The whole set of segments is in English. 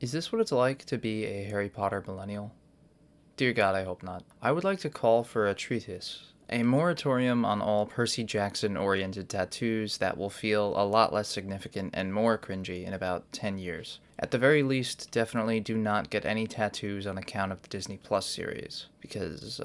Is this what it's like to be a Harry Potter millennial? Dear God, I hope not. I would like to call for a treatise, a moratorium on all Percy Jackson oriented tattoos that will feel a lot less significant and more cringy in about 10 years. At the very least, definitely do not get any tattoos on account of the Disney Plus series. Because,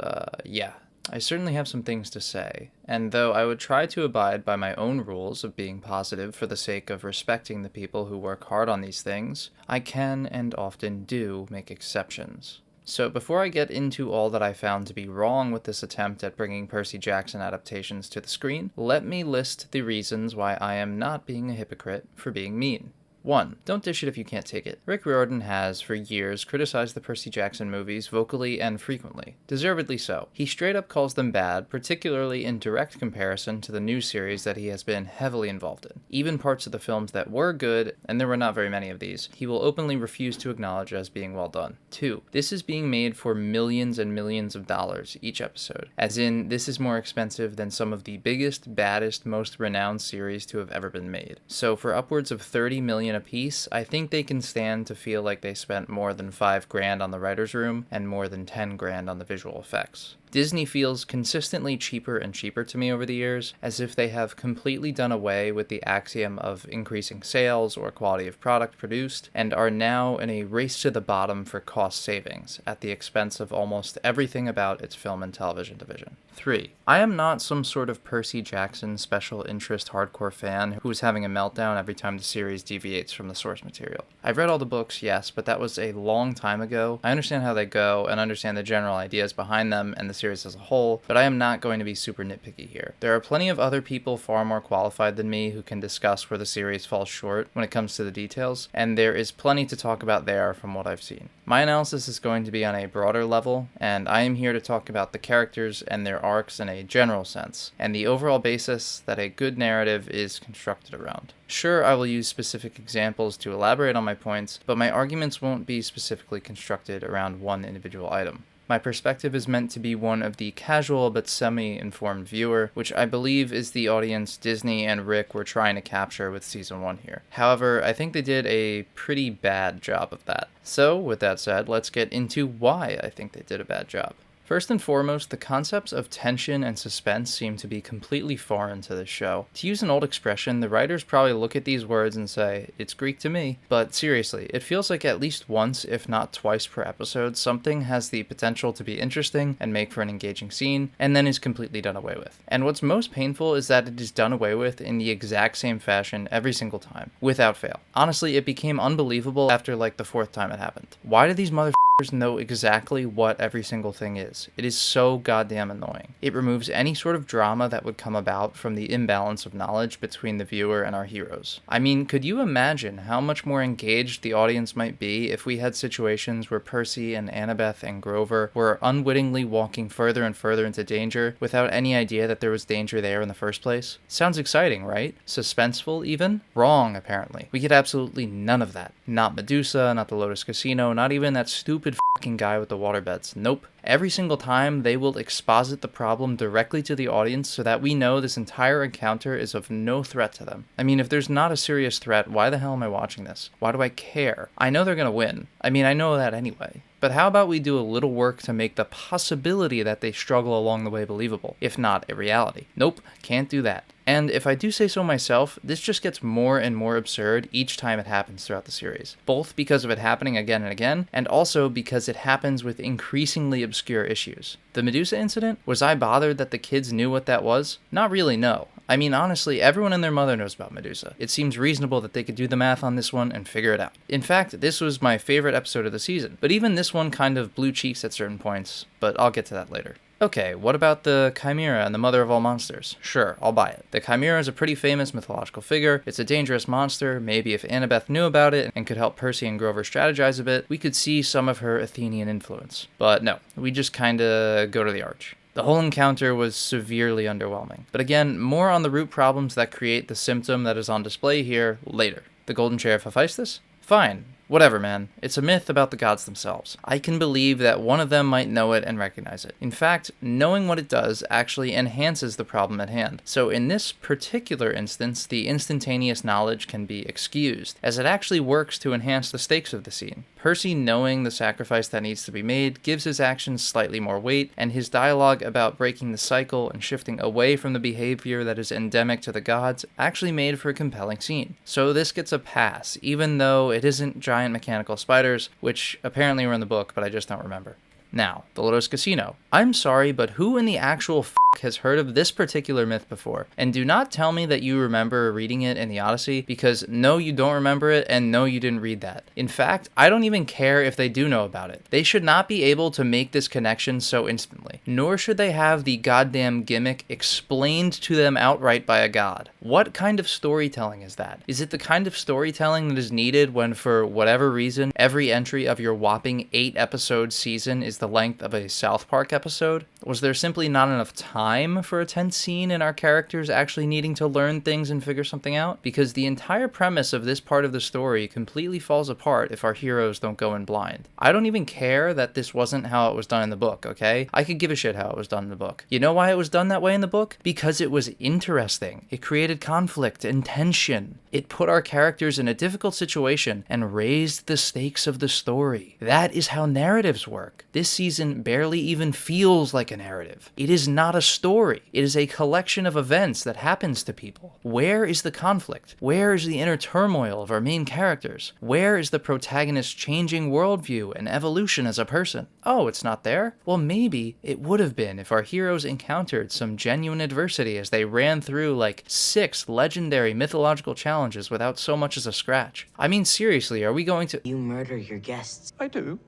yeah. I certainly have some things to say, and though I would try to abide by my own rules of being positive for the sake of respecting the people who work hard on these things, I can and often do make exceptions. So before I get into all that I found to be wrong with this attempt at bringing Percy Jackson adaptations to the screen, let me list the reasons why I am not being a hypocrite for being mean. 1. Don't dish it if you can't take it. Rick Riordan has, for years, criticized the Percy Jackson movies vocally and frequently. Deservedly so. He straight up calls them bad, particularly in direct comparison to the new series that he has been heavily involved in. Even parts of the films that were good, and there were not very many of these, he will openly refuse to acknowledge as being well done. 2. This is being made for millions and millions of dollars each episode. As in, this is more expensive than some of the biggest, baddest, most renowned series to have ever been made. So for upwards of 30 million a piece, I think they can stand to feel like they spent more than $5,000 on the writer's room and more than $10,000 on the visual effects. Disney feels consistently cheaper and cheaper to me over the years, as if they have completely done away with the axiom of increasing sales or quality of product produced, and are now in a race to the bottom for cost savings, at the expense of almost everything about its film and television division. 3. I am not some sort of Percy Jackson special interest hardcore fan who is having a meltdown every time the series deviates from the source material. I've read all the books, yes, but that was a long time ago. I understand how they go, and understand the general ideas behind them and the series as a whole, but I am not going to be super nitpicky here. There are plenty of other people far more qualified than me who can discuss where the series falls short when it comes to the details, and there is plenty to talk about there from what I've seen. My analysis is going to be on a broader level, and I am here to talk about the characters and their arcs in a general sense, and the overall basis that a good narrative is constructed around. Sure, I will use specific examples to elaborate on my points, but my arguments won't be specifically constructed around one individual item. My perspective is meant to be one of the casual but semi-informed viewer, which I believe is the audience Disney and Rick were trying to capture with Season 1 here. However, I think they did a pretty bad job of that. So, with that said, let's get into why I think they did a bad job. First and foremost, the concepts of tension and suspense seem to be completely foreign to this show. To use an old expression, the writers probably look at these words and say, "It's Greek to me." But seriously, it feels like at least once, if not twice per episode, something has the potential to be interesting and make for an engaging scene, and then is completely done away with. And what's most painful is that it is done away with in the exact same fashion every single time, without fail. Honestly, it became unbelievable after like the 4th time it happened. Why do these motherfuckers know exactly what every single thing is? It is so goddamn annoying. It removes any sort of drama that would come about from the imbalance of knowledge between the viewer and our heroes. I mean, could you imagine how much more engaged the audience might be if we had situations where Percy and Annabeth and Grover were unwittingly walking further and further into danger without any idea that there was danger there in the first place? Sounds exciting, right? Suspenseful, even? Wrong, apparently. We get absolutely none of that. Not Medusa, not the Lotus Casino, not even that stupid fucking guy with the waterbeds. Nope. Every single time, they will exposit the problem directly to the audience so that we know this entire encounter is of no threat to them. I mean, if there's not a serious threat, why the hell am I watching this? Why do I care? I know they're gonna win. I mean, I know that anyway. But how about we do a little work to make the possibility that they struggle along the way believable, if not a reality? Nope, can't do that. And if I do say so myself, this just gets more and more absurd each time it happens throughout the series. Both because of it happening again and again, and also because it happens with increasingly obscure issues. The Medusa incident? Was I bothered that the kids knew what that was? Not really, no. I mean, honestly, everyone and their mother knows about Medusa. It seems reasonable that they could do the math on this one and figure it out. In fact, this was my favorite episode of the season, but even this one kind of blew cheeks at certain points, but I'll get to that later. Okay, what about the Chimera and the mother of all monsters? Sure, I'll buy it. The Chimera is a pretty famous mythological figure. It's a dangerous monster. Maybe if Annabeth knew about it and could help Percy and Grover strategize a bit, we could see some of her Athenian influence. But no, we just kinda go to the arch. The whole encounter was severely underwhelming. But again, more on the root problems that create the symptom that is on display here later. The Golden Chair of Hephaestus? Fine. Whatever, man. It's a myth about the gods themselves. I can believe that one of them might know it and recognize it. In fact, knowing what it does actually enhances the problem at hand. So in this particular instance, the instantaneous knowledge can be excused, as it actually works to enhance the stakes of the scene. Percy knowing the sacrifice that needs to be made gives his actions slightly more weight, and his dialogue about breaking the cycle and shifting away from the behavior that is endemic to the gods actually made for a compelling scene. So this gets a pass, even though it isn't giant mechanical spiders, which apparently were in the book, but I just don't remember. Now, the Lotus Casino. I'm sorry, but who in the actual has heard of this particular myth before? And do not tell me that you remember reading it in the Odyssey, because no, you don't remember it, and no, you didn't read that. In fact, I don't even care if they do know about it. They should not be able to make this connection so instantly, nor should they have the goddamn gimmick explained to them outright by a god. What kind of storytelling is that? Is it the kind of storytelling that is needed when, for whatever reason, every entry of your whopping 8-episode season is the length of a South Park episode? Was there simply not enough time for a tense scene and our characters actually needing to learn things and figure something out? Because the entire premise of this part of the story completely falls apart if our heroes don't go in blind. I don't even care that this wasn't how it was done in the book, okay? I could give a shit how it was done in the book. You know why it was done that way in the book? Because it was interesting. It created conflict and tension. It put our characters in a difficult situation and raised the stakes of the story. That is how narratives work. This season barely even feels like a narrative. It is not a story. It is a collection of events that happens to people. Where is the conflict? Where is the inner turmoil of our main characters? Where is the protagonist's changing worldview and evolution as a person? Oh, it's not there? Well, maybe it would have been if our heroes encountered some genuine adversity as they ran through like 6 legendary mythological challenges without so much as a scratch. I mean, seriously, are we going to— You murder your guests. I do.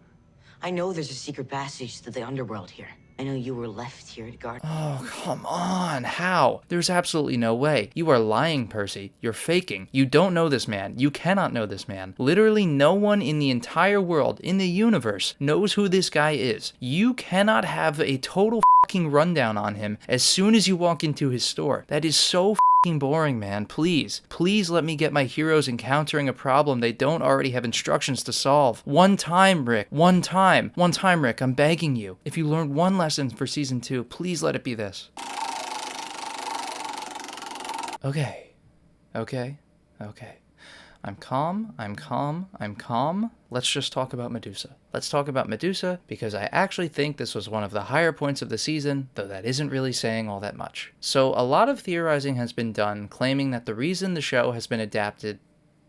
I know there's a secret passage to the underworld here. I know you were left here to guard. Oh, come on. How? There's absolutely no way. You are lying, Percy. You're faking. You don't know this man. You cannot know this man. Literally no one in the entire world, in the universe, knows who this guy is. You cannot have a total fucking rundown on him as soon as you walk into his store. That is so boring, man. Please let me get my heroes encountering a problem they don't already have instructions to solve. One time, Rick. One time, Rick. I'm begging you. If you learned one lesson for season 2, please let it be this. Okay. I'm calm. Let's just talk about Medusa. Let's talk about Medusa because I actually think this was one of the higher points of the season, though that isn't really saying all that much. So a lot of theorizing has been done claiming that the reason the show has been adapted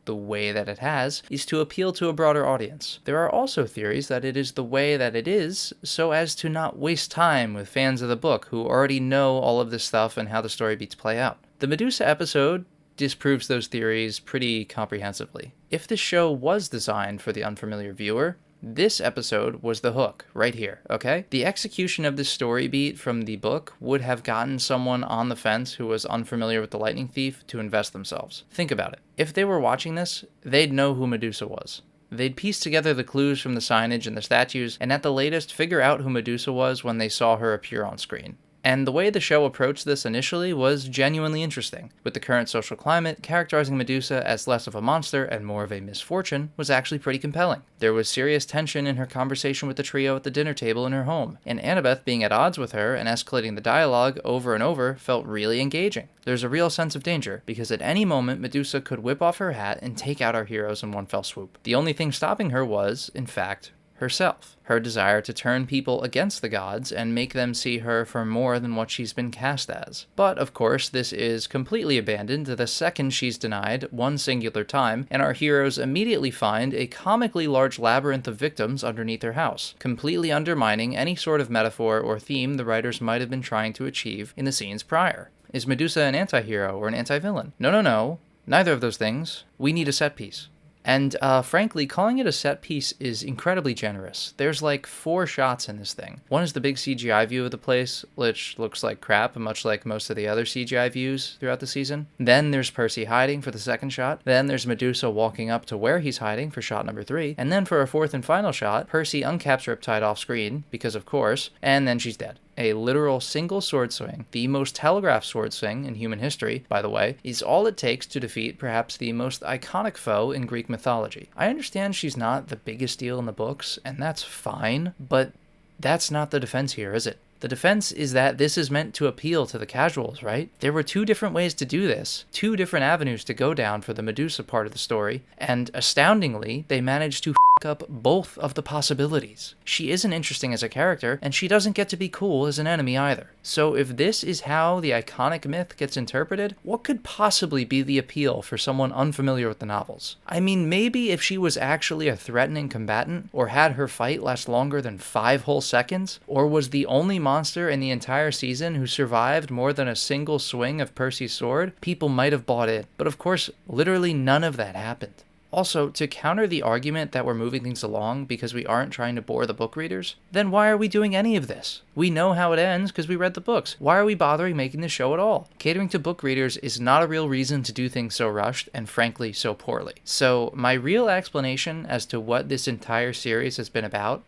the way that it has is to appeal to a broader audience. There are also theories that it is the way that it is so as to not waste time with fans of the book who already know all of this stuff and how the story beats play out. The Medusa episode disproves those theories pretty comprehensively. If the show was designed for the unfamiliar viewer, this episode was the hook, right here, okay? The execution of this story beat from the book would have gotten someone on the fence who was unfamiliar with the Lightning Thief to invest themselves. Think about it. If they were watching this, they'd know who Medusa was. They'd piece together the clues from the signage and the statues, and at the latest figure out who Medusa was when they saw her appear on screen. And the way the show approached this initially was genuinely interesting. With the current social climate, characterizing Medusa as less of a monster and more of a misfortune was actually pretty compelling. There was serious tension in her conversation with the trio at the dinner table in her home, and Annabeth being at odds with her and escalating the dialogue over and over felt really engaging. There's a real sense of danger, because at any moment Medusa could whip off her hat and take out our heroes in one fell swoop. The only thing stopping her was, in fact, herself. Her desire to turn people against the gods and make them see her for more than what she's been cast as. But, of course, this is completely abandoned the second she's denied one singular time, and our heroes immediately find a comically large labyrinth of victims underneath her house, completely undermining any sort of metaphor or theme the writers might have been trying to achieve in the scenes prior. Is Medusa an anti-hero or an anti-villain? No. Neither of those things. We need a set piece. And frankly, calling it a set piece is incredibly generous. There's like 4 shots in this thing. One is the big CGI view of the place, which looks like crap, much like most of the other CGI views throughout the season. Then there's Percy hiding for the second shot. Then there's Medusa walking up to where he's hiding for shot number 3. And then for a 4th and final shot, Percy uncaps Riptide off screen, because of course, and then she's dead. A literal single sword swing, the most telegraphed sword swing in human history, by the way, is all it takes to defeat perhaps the most iconic foe in Greek mythology. I understand she's not the biggest deal in the books, and that's fine, but that's not the defense here, is it? The defense is that this is meant to appeal to the casuals, right? There were two different ways to do this, two different avenues to go down for the Medusa part of the story, and astoundingly, they managed to up both of the possibilities. She isn't interesting as a character, and she doesn't get to be cool as an enemy either. So if this is how the iconic myth gets interpreted, what could possibly be the appeal for someone unfamiliar with the novels? I mean, maybe if she was actually a threatening combatant, or had her fight last longer than 5 whole seconds, or was the only monster in the entire season who survived more than a single swing of Percy's sword, people might have bought in. But of course, literally none of that happened. Also, to counter the argument that we're moving things along because we aren't trying to bore the book readers, then why are we doing any of this? We know how it ends because we read the books. Why are we bothering making the show at all? Catering to book readers is not a real reason to do things so rushed and frankly so poorly. So my real explanation as to what this entire series has been about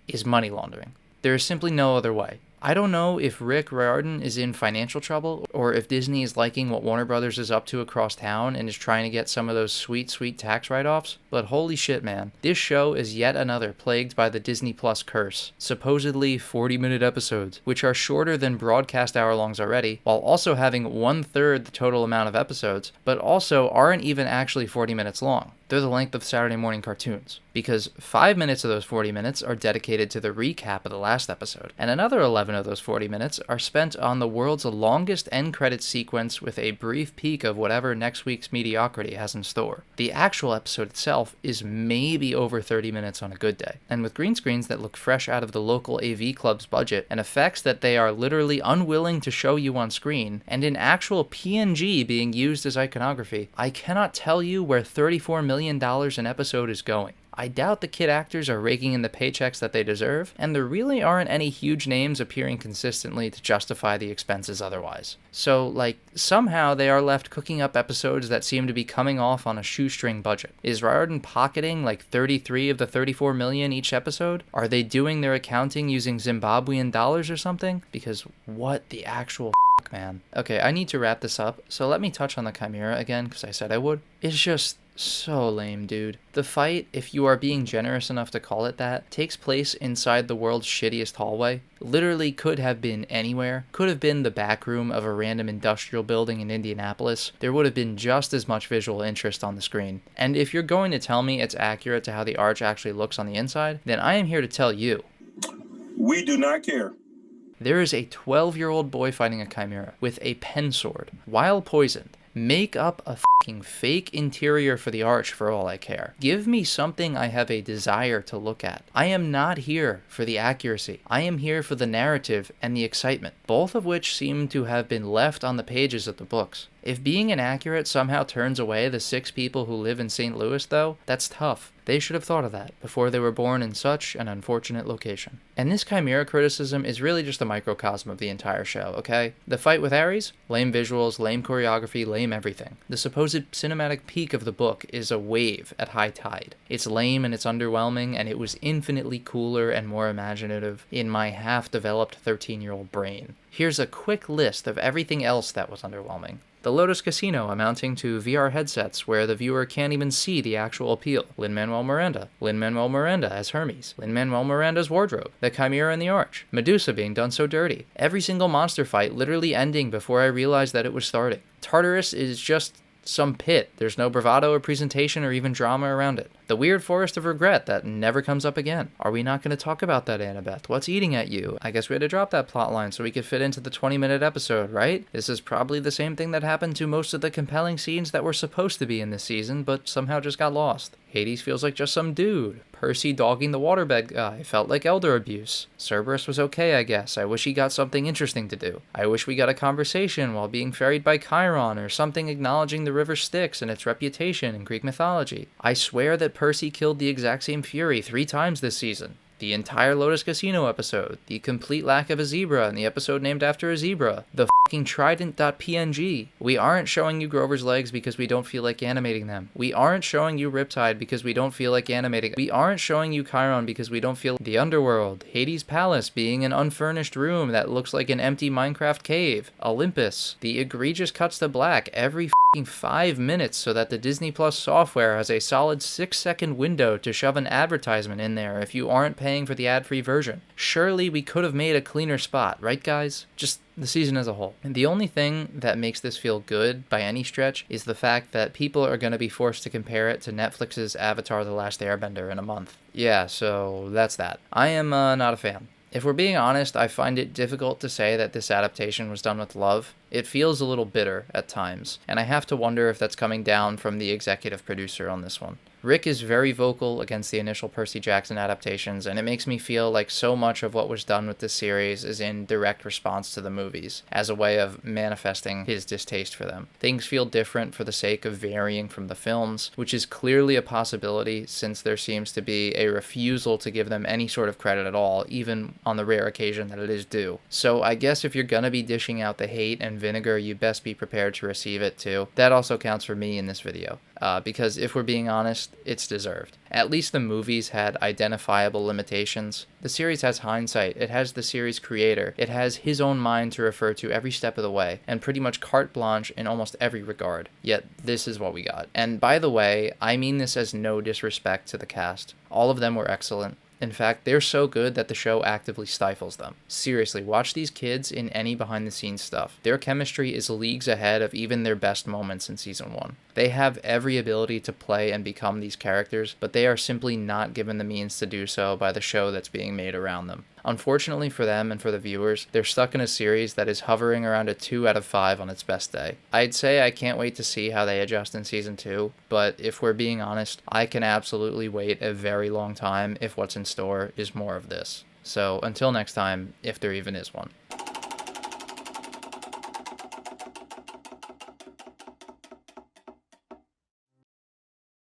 is money laundering. There is simply no other way. I don't know if Rick Riordan is in financial trouble or if Disney is liking what Warner Brothers is up to across town and is trying to get some of those sweet, sweet tax write-offs, but holy shit, man. This show is yet another plagued by the Disney Plus curse. Supposedly 40-minute episodes, which are shorter than broadcast hour-longs already, while also having 1/3 the total amount of episodes, but also aren't even actually 40 minutes long. They're the length of Saturday morning cartoons, because 5 minutes of those 40 minutes are dedicated to the recap of the last episode, and another 11 of those 40 minutes are spent on the world's longest end credits sequence with a brief peek of whatever next week's mediocrity has in store. The actual episode itself is maybe over 30 minutes on a good day, and with green screens that look fresh out of the local AV club's budget, and effects that they are literally unwilling to show you on screen, and in actual PNG being used as iconography, I cannot tell you where $34 million an episode is going. I doubt the kid actors are raking in the paychecks that they deserve, and there really aren't any huge names appearing consistently to justify the expenses otherwise. So, somehow they are left cooking up episodes that seem to be coming off on a shoestring budget. Is Riordan pocketing 33 of the 34 million each episode? Are they doing their accounting using Zimbabwean dollars or something? Because what the actual man. Okay, I need to wrap this up, so let me touch on the Chimera again, because I said I would. It's just so lame, dude. The fight, if you are being generous enough to call it that, takes place inside the world's shittiest hallway. Literally could have been anywhere. Could have been the back room of a random industrial building in Indianapolis. There would have been just as much visual interest on the screen. And if you're going to tell me it's accurate to how the arch actually looks on the inside, then I am here to tell you. We do not care. There is a 12-year-old boy fighting a chimera with a pen sword, while poisoned. Make up a fucking fake interior for the arch for all I care. Give me something I have a desire to look at. I am not here for the accuracy. I am here for the narrative and the excitement, both of which seem to have been left on the pages of the books. If being inaccurate somehow turns away the 6 people who live in St. Louis, though, that's tough. They should have thought of that before they were born in such an unfortunate location. And this Chimera criticism is really just a microcosm of the entire show, okay? The fight with Ares? Lame visuals, lame choreography, lame everything. The supposed cinematic peak of the book is a wave at high tide. It's lame and it's underwhelming, and it was infinitely cooler and more imaginative in my half-developed 13-year-old brain. Here's a quick list of everything else that was underwhelming. The Lotus Casino amounting to VR headsets where the viewer can't even see the actual appeal. Lin-Manuel Miranda. Lin-Manuel Miranda as Hermes. Lin-Manuel Miranda's wardrobe. The Chimera and the Arch. Medusa being done so dirty. Every single monster fight literally ending before I realized that it was starting. Tartarus is just some pit. There's no bravado or presentation or even drama around it. The weird forest of regret that never comes up again. Are we not going to talk about that, Annabeth? What's eating at you? I guess we had to drop that plotline so we could fit into the 20-minute episode, right? This is probably the same thing that happened to most of the compelling scenes that were supposed to be in this season, but somehow just got lost. Hades feels like just some dude. Percy dogging the waterbed guy felt like elder abuse. Cerberus was okay, I guess. I wish he got something interesting to do. I wish we got a conversation while being ferried by Chiron or something acknowledging the river Styx and its reputation in Greek mythology. I swear that Percy killed the exact same Fury 3 times this season. the entire Lotus Casino episode, the complete lack of a zebra in the episode named after a zebra, the fucking trident.png. We aren't showing you Grover's legs because we don't feel like animating them. We aren't showing you Riptide because we don't feel like animating. We aren't showing you Chiron because we don't feel the underworld, Hades' palace being an unfurnished room that looks like an empty Minecraft cave, Olympus, the egregious cuts to black every fucking 5 minutes so that the Disney Plus software has a solid 6-second window to shove an advertisement in there if you aren't paying for the ad-free version. Surely we could have made a cleaner spot, right guys? Just the season as a whole. And the only thing that makes this feel good by any stretch is the fact that people are going to be forced to compare it to Netflix's Avatar: The Last Airbender in a month. Yeah, so that's that. I am not a fan. If we're being honest, I find it difficult to say that this adaptation was done with love. It feels a little bitter at times, and I have to wonder if that's coming down from the executive producer on this one. Rick is very vocal against the initial Percy Jackson adaptations, and it makes me feel like so much of what was done with this series is in direct response to the movies, as a way of manifesting his distaste for them. Things feel different for the sake of varying from the films, which is clearly a possibility since there seems to be a refusal to give them any sort of credit at all, even on the rare occasion that it is due. So I guess if you're gonna be dishing out the hate and vinegar, you best be prepared to receive it too. That also counts for me in this video. Because if we're being honest, it's deserved. At least the movies had identifiable limitations. The series has hindsight, it has the series creator, it has his own mind to refer to every step of the way, and pretty much carte blanche in almost every regard. Yet, this is what we got. And by the way, I mean this as no disrespect to the cast. All of them were excellent. In fact, they're so good that the show actively stifles them. Seriously, watch these kids in any behind-the-scenes stuff. Their chemistry is leagues ahead of even their best moments in Season 1. They have every ability to play and become these characters, but they are simply not given the means to do so by the show that's being made around them. Unfortunately for them and for the viewers, they're stuck in a series that is hovering around a 2 out of 5 on its best day. I'd say I can't wait to see how they adjust in Season 2, but if we're being honest, I can absolutely wait a very long time if what's in store is more of this. So until next time, if there even is one.